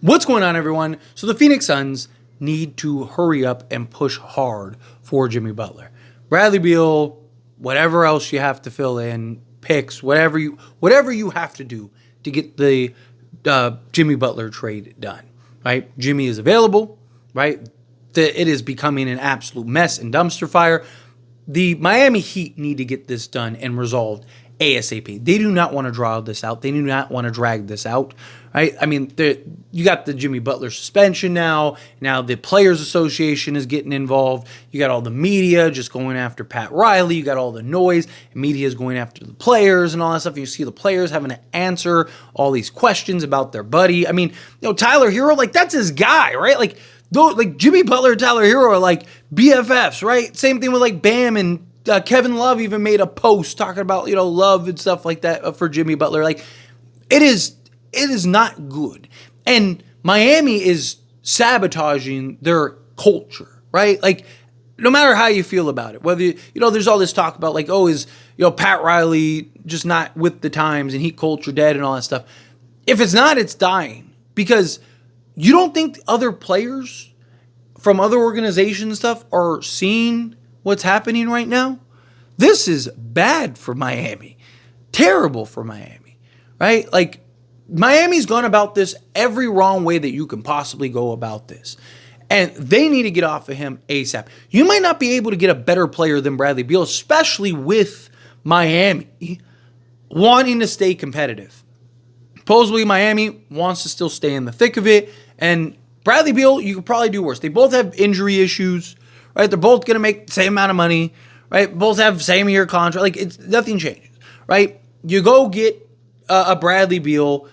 What's going on, everyone? So the Phoenix Suns need to hurry up and push hard for Jimmy Butler. Bradley Beal, whatever else you have to fill in, picks, whatever you have to do to get the Jimmy Butler trade done, right? Jimmy is available, right? It is becoming an absolute mess and dumpster fire. The Miami Heat need to get this done and resolved ASAP. They do not want to draw this out. They do not want to drag this out, right? I mean, you got the Jimmy Butler suspension now. Now the Players Association is getting involved. You got all the media just going after Pat Riley. You got all the noise. Media is going after the players and all that stuff. You see the players having to answer all these questions about their buddy. I mean, Tyler Hero, like, that's his guy, right? Like Jimmy Butler and Tyler Hero are like BFFs, right? Same thing with like Bam and Kevin Love even made a post talking about, love and stuff like that for Jimmy Butler. Like, it is not good. And Miami is sabotaging their culture, right? Like, no matter how you feel about it, whether, there's all this talk about like, is Pat Riley just not with the times and Heat culture dead and all that stuff. If it's not, it's dying. Because you don't think other players from other organizations and stuff are seeing what's happening right now? This is bad for Miami. Terrible for Miami, right? Like, Miami's gone about this every wrong way that you can possibly go about this. And they need to get off of him ASAP. You might not be able to get a better player than Bradley Beal, especially with Miami wanting to stay competitive. Supposedly, Miami wants to still stay in the thick of it. And Bradley Beal, you could probably do worse. They both have injury issues, right? They're both going to make the same amount of money, right? Both have same year contract. Like, nothing changes, right? You go get a Bradley Beal.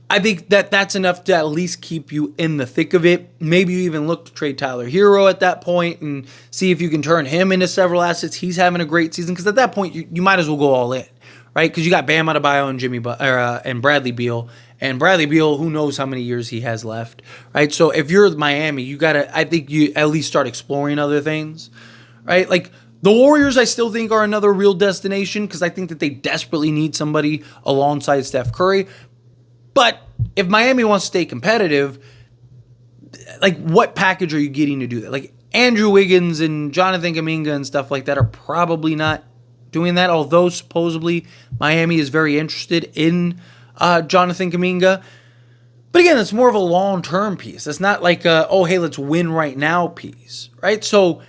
I think that's enough to at least keep you in the thick of it. Maybe you even look to trade Tyler Hero at that point and see if you can turn him into several assets. He's having a great season because at that point you might as well go all in, right? Because you got Bam Adebayo and and Bradley Beal. And Bradley Beal, who knows how many years he has left, right? So if you're Miami, I think you at least start exploring other things, right? Like, the Warriors, I still think, are another real destination because I think that they desperately need somebody alongside Steph Curry. But if Miami wants to stay competitive, like, what package are you getting to do that? Like, Andrew Wiggins and Jonathan Kuminga and stuff like that are probably not doing that, although supposedly Miami is very interested in Jonathan Kuminga. But again, it's more of a long-term piece. It's not like hey, let's win right now piece, right? So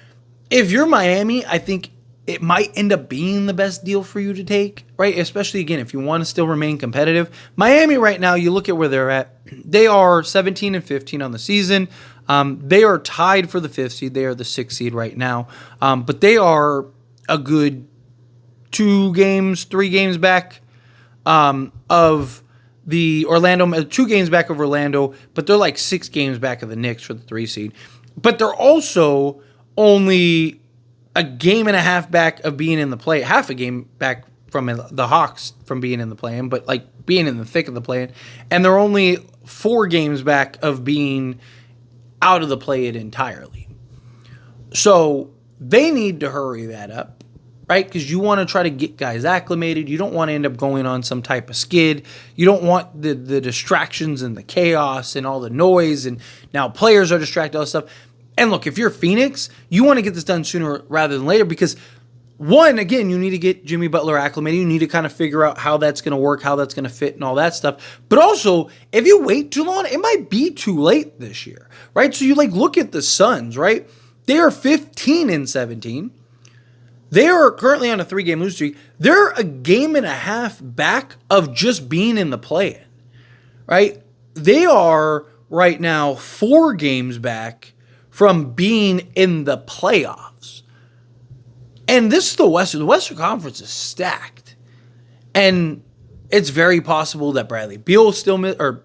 if you're Miami, I think it might end up being the best deal for you to take, right? Especially, again, if you want to still remain competitive. Miami right now, you look at where they're at. They are 17-15 on the season. They are tied for the 5th seed. They are the 6th seed right now. But they are a good 3 games back of the Orlando, 2 games back of Orlando, but they're like 6 games back of the Knicks for the 3 seed. But they're also only a game and a half back of being in the play, half a game back from the Hawks from being in the play-in, but like being in the thick of the play-in. And they're only 4 games back of being out of the play-in entirely. So they need to hurry that up, right? Because you want to try to get guys acclimated. You don't want to end up going on some type of skid. You don't want the distractions and the chaos and all the noise, and now players are distracted, all this stuff. And look, if you're Phoenix, you want to get this done sooner rather than later because, one, again, you need to get Jimmy Butler acclimated. You need to kind of figure out how that's going to work, how that's going to fit and all that stuff. But also, if you wait too long, it might be too late this year, right? So you look at the Suns, right? They are 15-17. They are currently on a 3-game losing streak. They're a game and a half back of just being in the play-in, right? They are right now 4 games back from being in the playoffs. And this is the Western. The Western Conference is stacked. And it's very possible that Bradley Beal or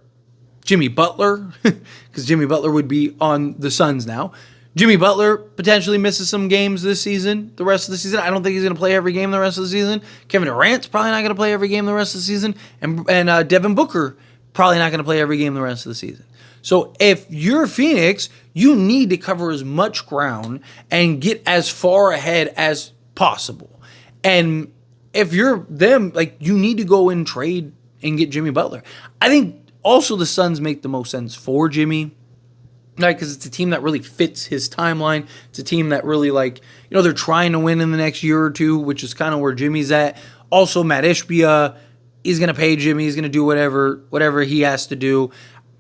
Jimmy Butler, because Jimmy Butler would be on the Suns now. Jimmy Butler potentially misses some games this season, the rest of the season. I don't think he's going to play every game the rest of the season. Kevin Durant's probably not going to play every game the rest of the season. And Devin Booker probably not going to play every game the rest of the season. So if you're Phoenix, you need to cover as much ground and get as far ahead as possible. And if you're them, you need to go and trade and get Jimmy Butler. I think Also, the Suns make the most sense for Jimmy, right? Because it's a team that really fits his timeline. It's a team that really, like, they're trying to win in the next year or two, which is kind of where Jimmy's at. Also, Matt Ishbia, he's going to pay Jimmy. He's going to do whatever he has to do.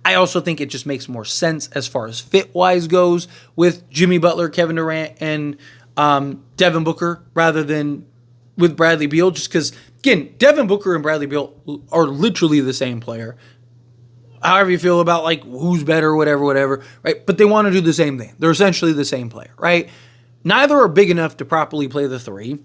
I also think it just makes more sense as far as fit-wise goes with Jimmy Butler, Kevin Durant, and Devin Booker rather than with Bradley Beal, just because, again, Devin Booker and Bradley Beal are literally the same player. However you feel about, like, who's better, whatever, right? But they want to do the same thing. They're essentially the same player, right? Neither are big enough to properly play the three.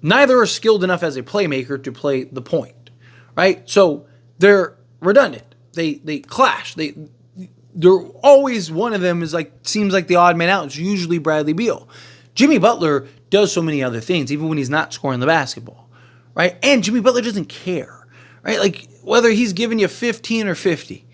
Neither are skilled enough as a playmaker to play the point, right? So they're redundant. They clash. They're always, one of them seems like the odd man out. It's usually Bradley Beal. Jimmy Butler does so many other things, even when he's not scoring the basketball, right? And Jimmy Butler doesn't care, right? Like, whether he's giving you 15 or 50,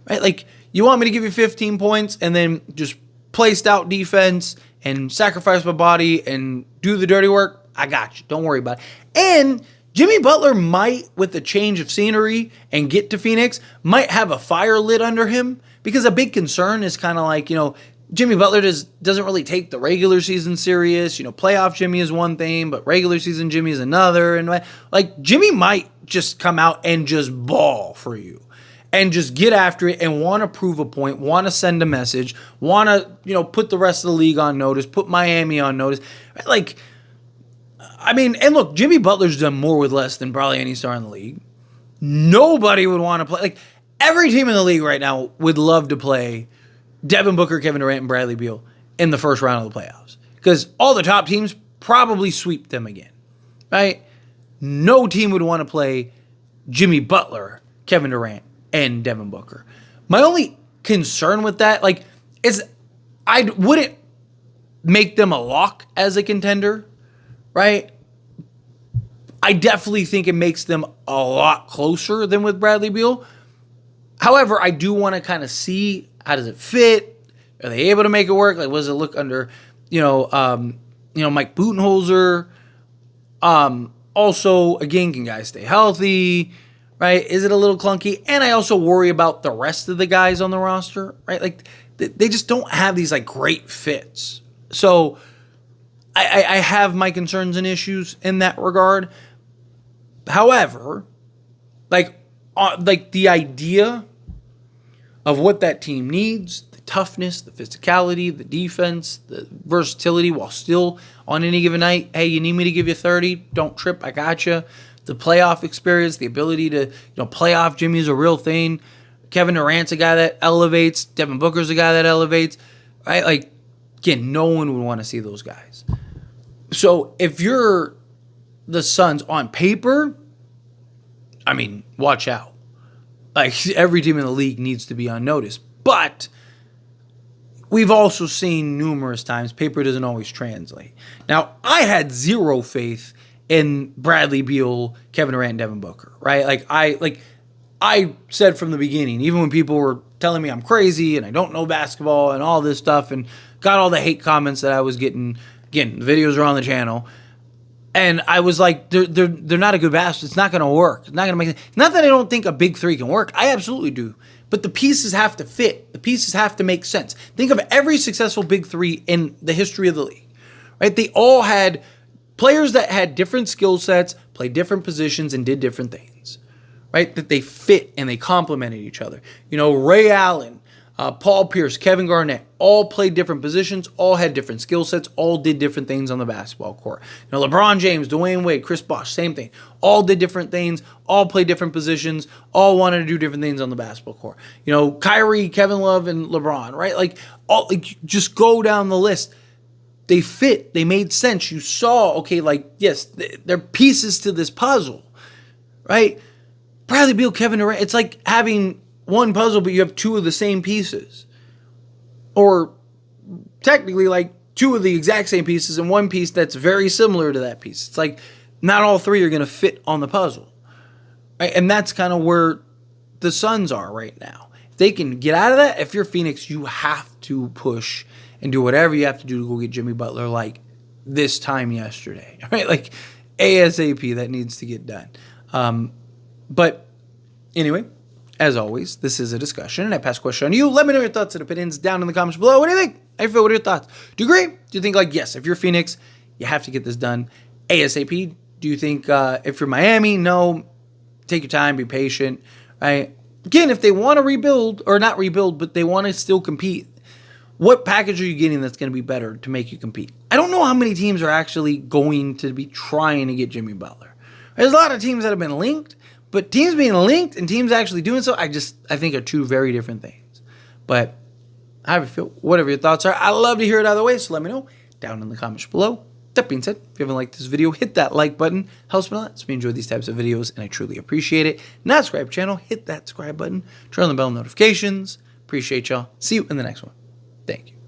right? Like, you want me to give you 15 points and then just play stout defense and sacrifice my body and do the dirty work? I got you. Don't worry about it. And Jimmy Butler might, with the change of scenery and get to Phoenix, might have a fire lit under him, because a big concern is kind of like, Jimmy Butler doesn't really take the regular season serious. Playoff Jimmy is one thing, but regular season Jimmy is another. And, like, Jimmy might just come out and just ball for you and just get after it and want to prove a point, want to send a message, want to, put the rest of the league on notice, put Miami on notice. Like, I mean, and look, Jimmy Butler's done more with less than probably any star in the league. Nobody would want to play. Like, every team in the league right now would love to play Devin Booker, Kevin Durant, and Bradley Beal in the first round of the playoffs, because all the top teams probably sweep them again, right? No team would want to play Jimmy Butler, Kevin Durant, and Devin Booker. My only concern with that, is I wouldn't make them a lock as a contender, right? I definitely think it makes them a lot closer than with Bradley Beal. However, I do want to kind of see, how does it fit? Are they able to make it work? Like, what does it look under, Mike Budenholzer? Also, again, can guys stay healthy? Right? Is it a little clunky? And I also worry about the rest of the guys on the roster, right? Like, they just don't have these, like, great fits. So I have my concerns and issues in that regard. However, the idea of what that team needs, the toughness, the physicality, the defense, the versatility, while still on any given night, hey, you need me to give you 30? Don't trip, I got you. The playoff experience, the ability to, playoff Jimmy is a real thing. Kevin Durant's a guy that elevates. Devin Booker's a guy that elevates. Right? Like, again, no one would want to see those guys. So if you're the Suns on paper, I mean, watch out. Like, every team in the league needs to be on notice. But we've also seen numerous times paper doesn't always translate. Now, I had zero faith in Bradley Beal, Kevin Durant, and Devin Booker, right? I said from the beginning, even when people were telling me I'm crazy and I don't know basketball and all this stuff, and got all the hate comments that I was getting. Again, the videos are on the channel. And I was like, they're not a good basketball. It's not going to work. It's not going to make sense. Not that I don't think a big three can work. I absolutely do. But the pieces have to fit. The pieces have to make sense. Think of every successful big three in the history of the league, right? They all had players that had different skill sets, played different positions, and did different things, right? That they fit and they complemented each other. Ray Allen, Paul Pierce, Kevin Garnett, all played different positions, all had different skill sets, all did different things on the basketball court. LeBron James, Dwayne Wade, Chris Bosh, same thing. All did different things, all played different positions, all wanted to do different things on the basketball court. Kyrie, Kevin Love, and LeBron, right? Just go down the list. They fit. They made sense. You saw, yes, they're pieces to this puzzle, right? Bradley Beal, Kevin Durant, it's like having one puzzle, but you have two of the same pieces. Or technically, two of the exact same pieces and one piece that's very similar to that piece. It's like not all three are going to fit on the puzzle. Right? And that's kind of where the Suns are right now. If they can get out of that, if you're Phoenix, you have to push and do whatever you have to do to go get Jimmy Butler like this time yesterday. Right? ASAP, that needs to get done. But anyway, as always, this is a discussion, and I pass a question on you. Let me know your thoughts and opinions down in the comments below. What do you think? How you feel? What are your thoughts? Do you agree? Do you think, like, yes, if you're Phoenix, you have to get this done ASAP? Do you think if you're Miami, no, take your time, be patient, right? Again, if they want to rebuild, or not rebuild, but they want to still compete, what package are you getting that's going to be better to make you compete? I don't know how many teams are actually going to be trying to get Jimmy Butler. There's a lot of teams that have been linked, but teams being linked and teams actually doing so, I think are two very different things. But how do you feel? Whatever your thoughts are, I'd love to hear it either way, so let me know down in the comments below. That being said, if you haven't liked this video, hit that like button. Helps me a lot. So we enjoy these types of videos, and I truly appreciate it. Not subscribe to the channel, hit that subscribe button. Turn on the bell notifications. Appreciate y'all. See you in the next one. Thank you.